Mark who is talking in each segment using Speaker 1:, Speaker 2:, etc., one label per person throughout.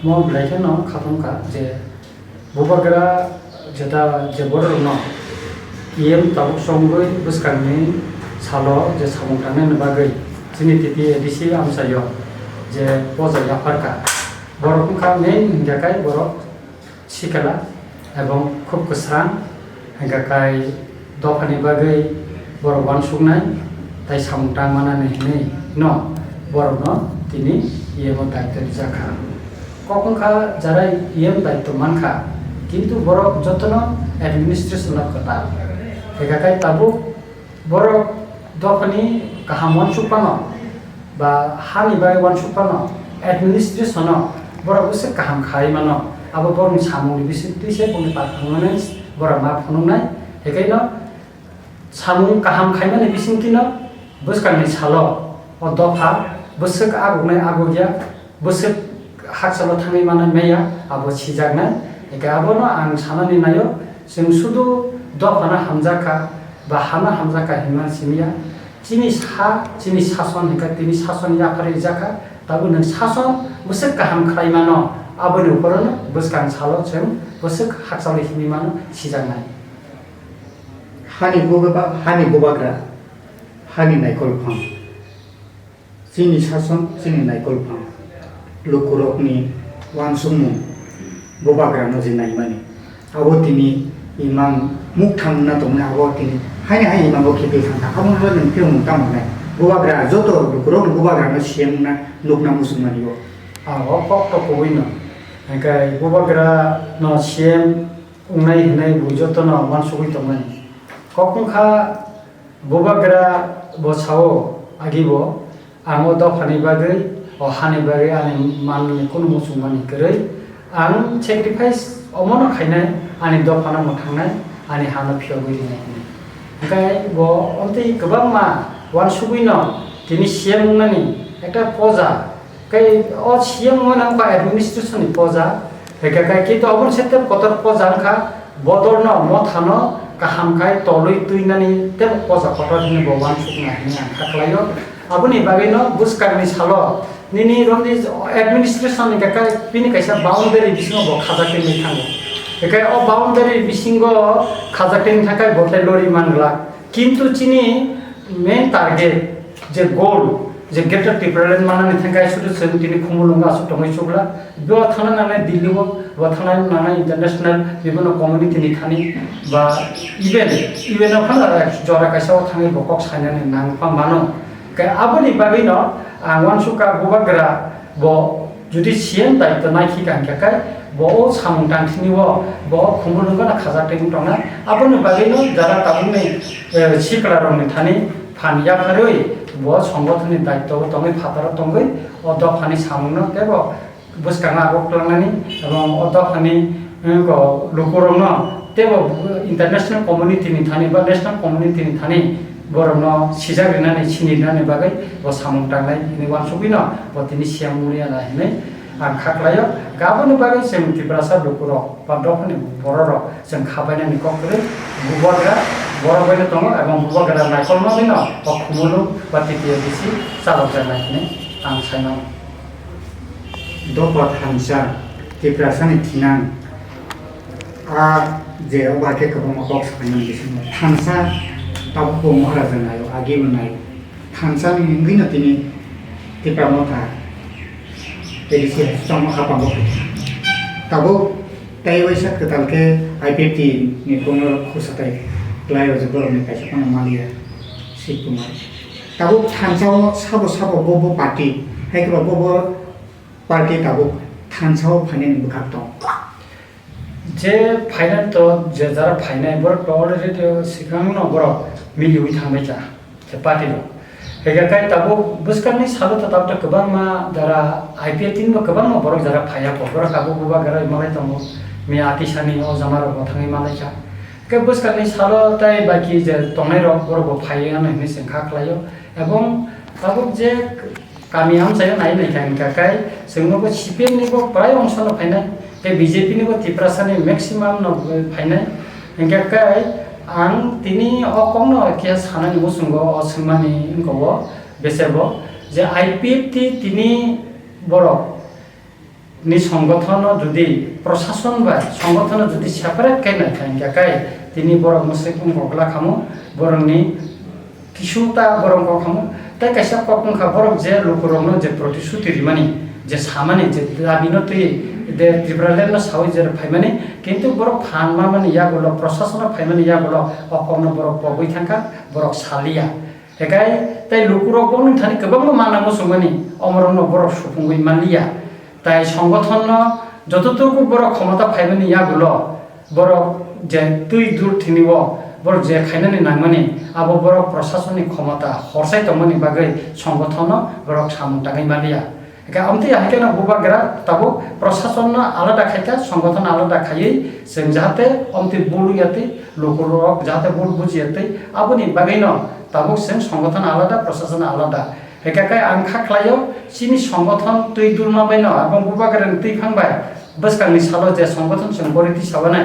Speaker 1: mau belajar no katongka je bubagara jeda je borok no iem tabuk songgoi buskangni salo je samungtane nebagai sini titi edisi amsayo je poza yaparka borok ka main hinggakai borok sikala ebong khub kusrang hinggakai dofani bagai borok wansuknai tai samungtang manane hini no borok no tini ইয়েম দায়িত্ব জাখা কখনখা যারা ইয়েম দায়িত্ব মানখা কিন্তু বড় যত্ন administration কথা একাকাই তাবু বড় দফানি কাহা মন সুপানো বা হানি বাই ওয়ান সুপানো অ্যাডমিনিস্ট্রেশন বড় বসে কাহাম খাই মানো আবো বড় সামুনি বিসিতিসে কোন পাঠানো বড় মা ফোন নাই একাই ন সামু কাহাম খাই মানে বিসিংতিনো বসকানি সালো ও দফা busuk agungna agogya busuk haksalo thangai mana meya abo sijakna eka abono ang sanani nayo जों सुदु दफाना हामजाका बा हाना हामजाका हिमान सिमिया चिनि सासन हेका तिनि सासन याफारे जाका ताबो नों सासन busuk kaham खालायमानो आबोनि उपरनो बुसकां सालो जों busuk haksalo हिमिमानो सिjakna
Speaker 2: हानि बोबाग्रा हानि नायखल फां Sini sason, sini naikol pang. Lukurok ni wansumu bobagrano jinai mani. Abo tini imang muktang na tongna abo tini. Hai imang boki pe sangka. Abo lo neng pio muktang mo nai. Bobagra joto lukurok bobagrano siem na nukna musumani bo.
Speaker 1: Kok to kuwino. Engkai bobagra no siem ungnai hinai bujoto no wansukui tongmani. Kokungkha bobagra bo sao agibo आंगो दफानि बागै ओ हानि बागै आनि माननि कुनु मुसुमानि गरै आं sacrifice अमनो खायनाय आनि दफाना मोथांनाय आनि हाना फियगै दिनै ओंखाय बो अन्ते गोबां मा वान सुबुइनो तिनि सिएम मुंनानि एकटा पजा कै अ सिएम मुंना बा एडमिनिस्ट्रेशननि पजा हेकाय किन्तु अबन सेते कतर पजा खा बदरनो मथानो काहामखाय तलै तुइनानि ते पजा कतर दिनै बो वान सुबुना हिनि आं खाख्लायो abuni bagino buskarni salo nini romni administration ni kakai pini kaisa boundary bisingo bo khajake ni thango ekai o boundary bisingo khajake ni thakai botai lori mangla kintu chini main target je goal je greater preparation manani thangai sudu sen tini khumulunga asu tongai chugla bo thana nana dilli bo thana nana international bibino community ni thani ba even phana jora kaisa thangai bokok sainani nangpa mano Kaya aboni bagino angwan suka bobagra bo judi siem daitto naiki kan kakai bo samung tangtini bo khumulunga na khaja teng tongna aboni bagino jara tabuni sikla rongni thani phania pharoi bo সংগঠনनि দায়িত্ব tongoi phatara tongoi odo phani samungno tebo buskanga agoklanani ebong odo phani ko lukurongno tebo international community ni thani ba national community ni thani boromno sijagrina ni chinina ni bagai bo samung tangnai ni wan subino bo tini siamuria na hine ang khaklayo gaboni bagai sem tibrasa dukuro padofni bororo sem khabaina ni kokre bubagra borobaina tongo ebong bubagra naikolno bino bo khumulu batitiya bisi salokjana hine ang saino
Speaker 2: Dopat hamsa tibrasa ni tinang je obake kabong box panan bisimo hamsa Tabu maharaja nayo, agi nayo. Hansa ni hindi na tini tipa mo ta. Jadi siya sama kapang ko. Tabu tayo ay sa katal ke IPT ni kono kusatay. Layo sa bolo ni kaisa kono malia si kumar. Tabu hansa sabo bobo party. Hay ko bobo party tabu hansa panin bukapto.
Speaker 1: जे final तो जे जरा final बर टोरे जो सिखांग न बर मिलिउ थांबाय जा जे party रो हेगाकाय ताबो बुसकारनि सालो त ताबत गोबां मा जरा आईपीएल टिम बो गोबां मा बर जरा फाया बर काबो बुबा गरा मालाय दंगो मे आतिसानि ओ जमारो थांगाय मालाय जा के बुसकारनि सालो ताय बाकी जे तंनाय रो बर बो फाया न हिनि सेंखा खलायो एवं ताबो जे गामि हामसाय नाय नाय काकाय जोंनोबो सीपीएम निबो प्राय अंश न फाइनाल के बीजेपी नि को तिप्रासानि मैक्सिमाम न फाइनाल हेगाकाय आं तिनी अकंग न के सानानि मुसुंगो असमानि इंगो बेसेबो जे आईपीएफ तिनी बर ni সংগঠন যদি প্রশাসন বা সংগঠন যদি সেপারেট কাইনা থাকাই তিনি বড় মুসলিম গগলা খামু বরংনি কিছুটা বরং খামু তাই কাইসা কখনখা বরং যে লোকরংনো যে প্রতিশ্রুতি রিমানি যে সামানি যে দাবিনো তুই দে ত্রিপুরালেন্ড সাউই যে ফাইমানি কিন্তু বড় ফানমা মানে ইয়াগুলো প্রশাসন ফাইমানি ইয়াগুলো অকমনো বড় পবই থাকা বড় সালিয়া একাই তাই লোকরক বং থানি গোबां মানামো সুমানি অমরনো বড় সুফুঙ্গই মালিয়া তাই সংগঠন যতটুকু বড় ক্ষমতা ফাইমানি ইয়াগুলো বড় যে তুই দূর থিনিব বড় যে খাইনানি নাংমানি আবো বড় প্রশাসনিক ক্ষমতা হরসাই তমনি বাগৈ সংগঠন বড় সামুটাগাই মালিয়া একা আমতি হাইকে না বুবাগ্রা তাবো প্রশাসন আলাদা খাইতা সংগঠন আলাদা খাইयै जों जाहाथे আমতি বলুয়াতে লোকরক যাতে বল বুঝিয়াতে আবনি বাগৈন তাবো जों সংগঠন আলাদা প্রশাসন আলাদা একাকাই আং খাख्लायो सिनि সংগঠন তুই দুলমাবাইন এবং বুবাগ্রা তুই ফাংবাই বসকাংনি সালো যে সংগঠন जों বরিতি সাবানাই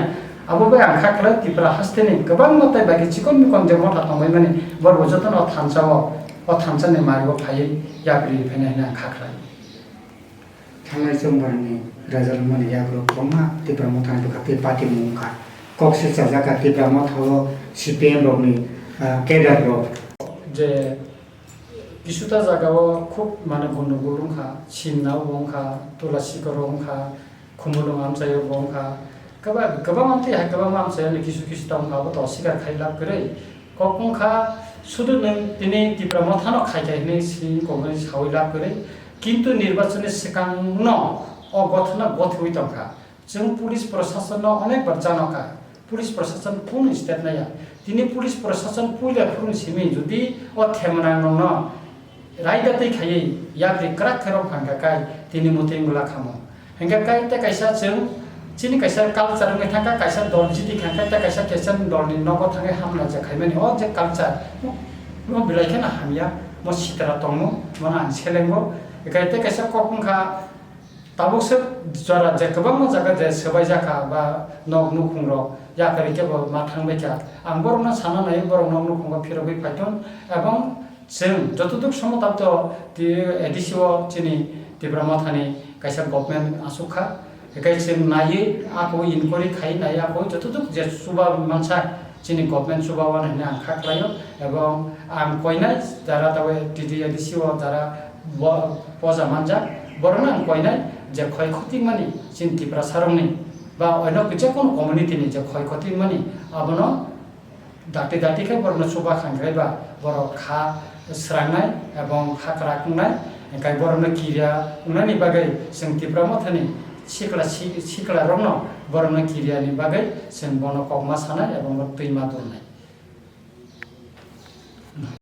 Speaker 1: আবো আং খাख्लायो ত্রিপুরা হাস্তেনি गोबां মতাই বাকি চিকন মিকন যে মথা थांबाय माने बरबो जतन थानसाव थानसानि मारिबो फायै याग्रि फैनायना खाख्लायो
Speaker 2: थांनाय समबारनि राजालामानि याग्रो गोबां त्रिपुरा मथानि खाथि पार्टी मुंखा कक्से जाजाका त्रिपुरा मथाव सिपिएम रकनि केडार रक
Speaker 1: যে কিছুটা জায়গাও খুব মানে গন্ডগোল রংখা চিন্নাও বংখা তুলাসিকর রংখা খুমুলং আমচাইও বংখা गोबां আমতি হাই गोबां আমচাইনি কিছু কিছু তামখাবো তো অস্বীকার খাইলাপ করে কখনখা শুধু তিনি ত্রিপুরা মথানো খাইখাইনি সিন কমে সাউইলাপ করে কিন্তু নির্বাচনের সিকাংন অগঠনা গথই তংখা जों पुलिस प्रशासन अनेकबार जानका पुलिस प्रशासन पुन स्टेट नाया তিনি পুলিশ প্রশাসন পুইলা ফুরুন সিমি যদি ও থেমনাং রাইদাতে খাইयै ইয়াগ্রি ক্রাক খেরম ফাঙ্গাকাই তিনি মতেंगुला खामो हेंगाकाय ता कायसा जों चिनि कायसा कालचार में थांगा कायसा दल जिति खांखाय ता कायसा केसन दलनि नगो थांगे हामना जाखायमानि अ जे कालचार म बिलाइखेना हामिया म सितरा तंगो मन आं सेलेंगो एकायते कायसा कखंखा ताबुकसो जरा जे गोबां जागा जे सबाय जाखा बा नग नुखुंग्र याकारि केबो मा थांबायखा आं बरना साना नाय बर नग नुखुंगा फिरबै फायथन एबं जों जतदुक समताब्द ति एडिसिओ चिनि त्रिपुरा मथानि कायसा गभर्नमेन्ट आसुखा एकाय जों नायै आखौ इनक्वायरि खाय नाय आखौ जतदुक जे सुबा मानसा चिनि गभर्नमेन्ट सुबावान होनना आं खाख्लायो एबं आं कयनाय जारा तावे टिडि एडिसिओ जारा पजा मानजा बरना आं कयनाय যে ক্ষয়ক্ষতি মানি চিন ত্রিপুরা সারংনি বা অন্য যে কোনো কমিউনিটিনি যে ক্ষয়ক্ষতি মানি আবনো দাঁতি দাঁতিকে বরণ সুবা খাঙ্গাই বা বড় খা স্রাংনাই এবং হাকরা কুंनाय একাই বরণ কিরিয়া উনানি বাগै जों ত্রিপুরা মথানি সিকলা রংनो বরণ কিরিয়াनि বাগै जों বन कगमा सानाय এবং दैमा दरनाय